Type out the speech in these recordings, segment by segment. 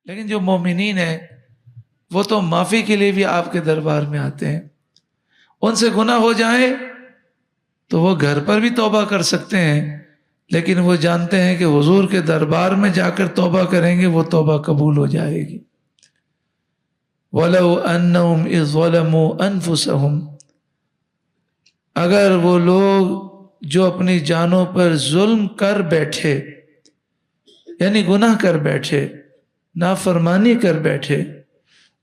لیکن جو مومنین ہیں وہ تو معافی کے لیے بھی آپ کے دربار میں آتے ہیں. ان سے گناہ ہو جائے تو وہ گھر پر بھی توبہ کر سکتے ہیں، لیکن وہ جانتے ہیں کہ حضور کے دربار میں جا کر توبہ کریں گے وہ توبہ قبول ہو جائے گی. وَلَوْ أَنَّهُمْ إِذْ ظَلَمُوا أَنفُسَهُمْ، اگر وہ لوگ جو اپنی جانوں پر ظلم کر بیٹھے، یعنی گناہ کر بیٹھے، نافرمانی کر بیٹھے،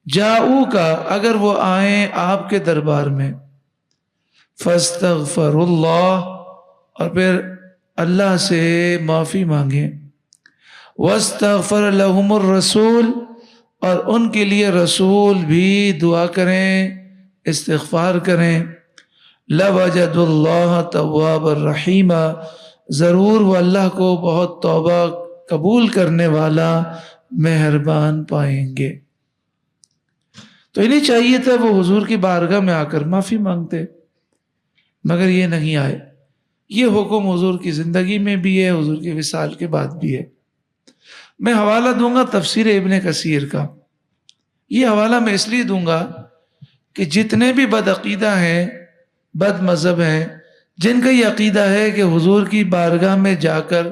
جاؤ کا اگر وہ آئیں آپ کے دربار میں، فاستغفر اللہ، اور پھر اللہ سے معافی مانگیں، واستغفر لهم الرسول، اور ان کے لیے رسول بھی دعا کریں، استغفار کریں، لوجد اللہ تواب الرحیم، ضرور وہ اللہ کو بہت توبہ قبول کرنے والا مہربان پائیں گے. تو انہیں چاہیے تھا وہ حضور کی بارگاہ میں آ کر معافی مانگتے، مگر یہ نہیں آئے. یہ حکم حضور کی زندگی میں بھی ہے، حضور کے وصال کے بعد بھی ہے. میں حوالہ دوں گا تفسیر ابن کثیر کا. یہ حوالہ میں اس لیے دوں گا کہ جتنے بھی بد عقیدہ ہیں، بد مذہب ہیں، جن کا یہ عقیدہ ہے کہ حضور کی بارگاہ میں جا کر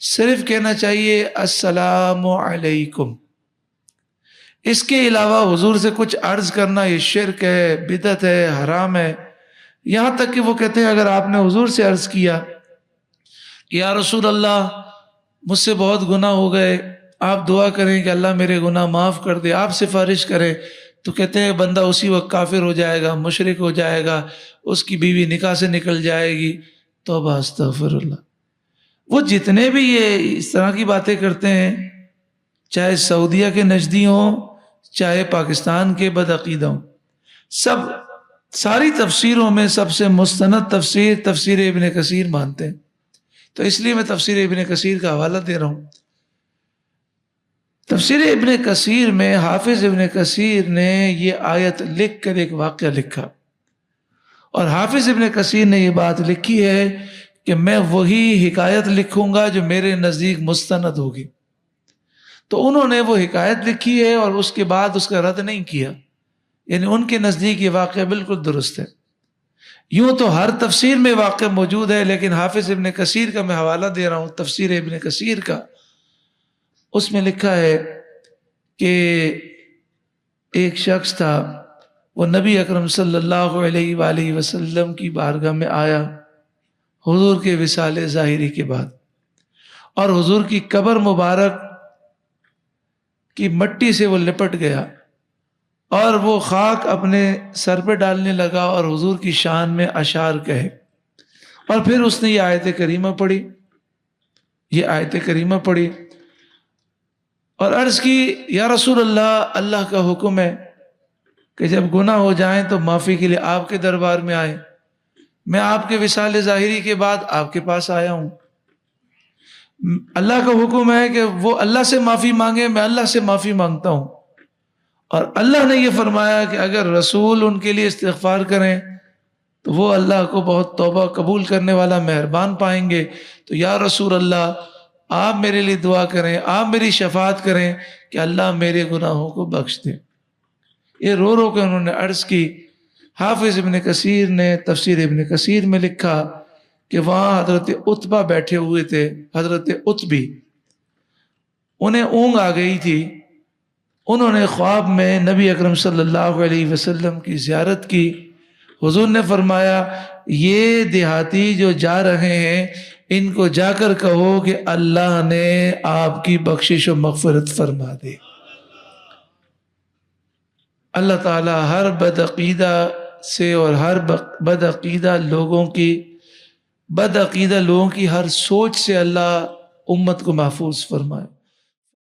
صرف کہنا چاہیے السلام علیکم، اس کے علاوہ حضور سے کچھ عرض کرنا یہ شرک ہے، بدعت ہے، حرام ہے. یہاں تک کہ وہ کہتے ہیں اگر آپ نے حضور سے عرض کیا کہ یا رسول اللہ مجھ سے بہت گناہ ہو گئے، آپ دعا کریں کہ اللہ میرے گناہ معاف کر دے، آپ سفارش کریں، تو کہتے ہیں بندہ اسی وقت کافر ہو جائے گا، مشرک ہو جائے گا، اس کی بیوی نکاح سے نکل جائے گی. توبہ استغفر اللہ. وہ جتنے بھی یہ اس طرح کی باتیں کرتے ہیں، چاہے سعودیہ کے نجدی ہوں، چاہے پاکستان کے بد عقیدہ ہوں، ساری تفسیروں میں سب سے مستند تفسیر تفسیر ابن کثیر مانتے ہیں. تو اس لیے میں تفسیر ابن کثیر کا حوالہ دے رہا ہوں. تفسیر ابن کثیر میں حافظ ابن کثیر نے یہ آیت لکھ کر ایک واقعہ لکھا، اور حافظ ابن کثیر نے یہ بات لکھی ہے کہ میں وہی حکایت لکھوں گا جو میرے نزدیک مستند ہوگی. تو انہوں نے وہ حکایت لکھی ہے اور اس کے بعد اس کا رد نہیں کیا، یعنی ان کے نزدیک یہ واقعہ بالکل درست ہے. یوں تو ہر تفسیر میں واقعہ موجود ہے، لیکن حافظ ابن کثیر کا میں حوالہ دے رہا ہوں، تفسیر ابن کثیر کا. اس میں لکھا ہے کہ ایک شخص تھا، وہ نبی اکرم صلی اللہ علیہ وآلہ وسلم کی بارگاہ میں آیا حضور کے وصال ظاہری کے بعد، اور حضور کی قبر مبارک کی مٹی سے وہ لپٹ گیا اور وہ خاک اپنے سر پہ ڈالنے لگا اور حضور کی شان میں اشعار کہے. اور پھر اس نے یہ آیت کریمہ پڑھی اور عرض کی یا رسول اللہ، اللہ کا حکم ہے کہ جب گناہ ہو جائیں تو معافی کے لیے آپ کے دربار میں آئیں. میں آپ کے وصال ظاہری کے بعد آپ کے پاس آیا ہوں. اللہ کا حکم ہے کہ وہ اللہ سے معافی مانگے، میں اللہ سے معافی مانگتا ہوں. اور اللہ نے یہ فرمایا کہ اگر رسول ان کے لیے استغفار کریں تو وہ اللہ کو بہت توبہ قبول کرنے والا مہربان پائیں گے. تو یا رسول اللہ آپ میرے لیے دعا کریں، آپ میری شفاعت کریں کہ اللہ میرے گناہوں کو بخش دے. یہ رو رو کے انہوں نے عرض کی. حافظ ابن کثیر نے تفسیر ابن کثیر میں لکھا کہ وہاں حضرت عتبہ بیٹھے ہوئے تھے، حضرت عتبی. انہیں اونگ آ گئی تھی. انہوں نے خواب میں نبی اکرم صلی اللہ علیہ وسلم کی زیارت کی. حضور نے فرمایا یہ دیہاتی جو جا رہے ہیں ان کو جا کر کہو کہ اللہ نے آپ کی بخشش و مغفرت فرما دے. اللہ تعالیٰ ہر بد عقیدہ سے اور ہر بد عقیدہ لوگوں کی ہر سوچ سے اللہ امت کو محفوظ فرمائے.